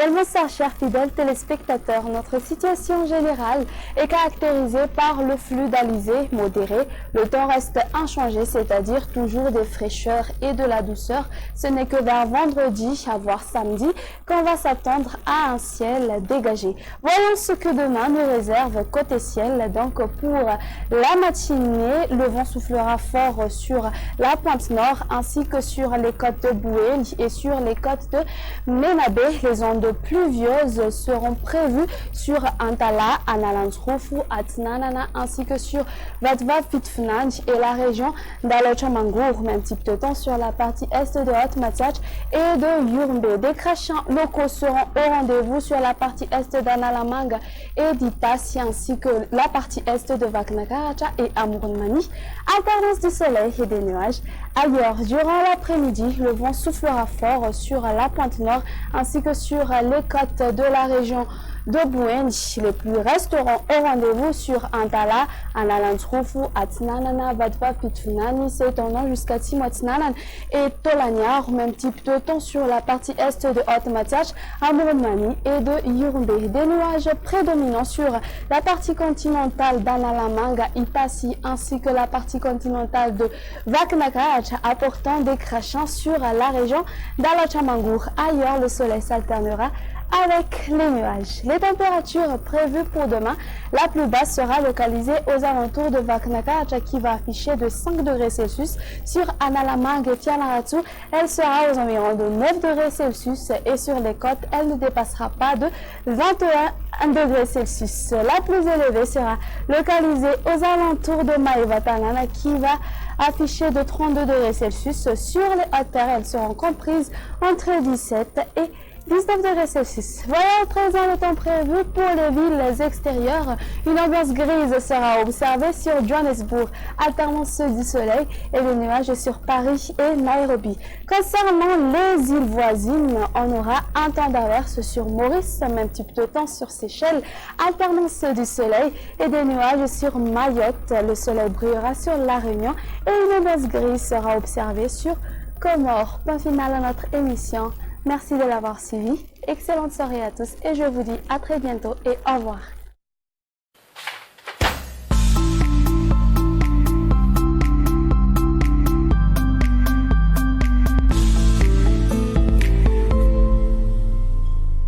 Bien bonsoir chers fidèles téléspectateurs, notre situation générale est caractérisée par le flux d'alizé modéré. Le temps reste inchangé, c'est-à-dire toujours des fraîcheurs et de la douceur. Ce n'est que vers vendredi, voire samedi, qu'on va s'attendre à un ciel dégagé. Voyons ce que demain nous réserve côté ciel. Donc pour la matinée, le vent soufflera fort sur la pointe nord ainsi que sur les côtes de Boué et sur les côtes de Ménabé. Les ondes pluvieuses seront prévues sur Antala, Analantroufou, Atnanana ainsi que sur Vatva Fitfnanj et la région d'Alochamangour, même type de temps sur la partie est de Haute-Matiach et de Yurumbe. Des crachants locaux seront au rendez-vous sur la partie est d'Analamanga et d'Ipassi ainsi que la partie est de Vaknakaracha et Amourmani. Alternance du soleil et des nuages. Ailleurs, durant l'après-midi, le vent soufflera fort sur la pointe nord ainsi que sur les côtes de la région de Bouenj. Les pluies resteront au rendez-vous sur Antala, Analantroufou, Atnanana, Vatva, Pitfunani, s'étendant jusqu'à Timotnanan et Tolaniar, même type de temps sur la partie est de Haute-Matiach, Amourmani et de Yurumbe. Des nuages prédominants sur la partie continentale d'Analamanga, Ipassi, ainsi que la partie continentale de Vaknakaracha, apportant des crachants sur la région d'Alochamangour. Ailleurs, le soleil s'alternera avec les nuages. Les températures prévues pour demain, la plus basse sera localisée aux alentours de Vaknakaracha qui va afficher de 5 degrés Celsius. Sur Analamanga et Fianaratu, elle sera aux environs de 9 degrés Celsius et sur les côtes, elle ne dépassera pas de 21 degrés Celsius. La plus élevée sera localisée aux alentours de Maïvatanana qui va afficher de 32 degrés Celsius. Sur les hautes terres, elles seront comprises entre 17 et 19 degrés Celsius. Voilà à présent le temps prévu pour les villes extérieures. Une ambiance grise sera observée sur Johannesburg, alternance du soleil et des nuages sur Paris et Nairobi. Concernant les îles voisines, on aura un temps d'averse sur Maurice, même type de temps sur Seychelles, alternance du soleil et des nuages sur Mayotte. Le soleil brillera sur La Réunion et une ambiance grise sera observée sur Comores. Point final à notre émission. Merci de l'avoir suivi. Excellente soirée à tous et je vous dis à très bientôt et au revoir.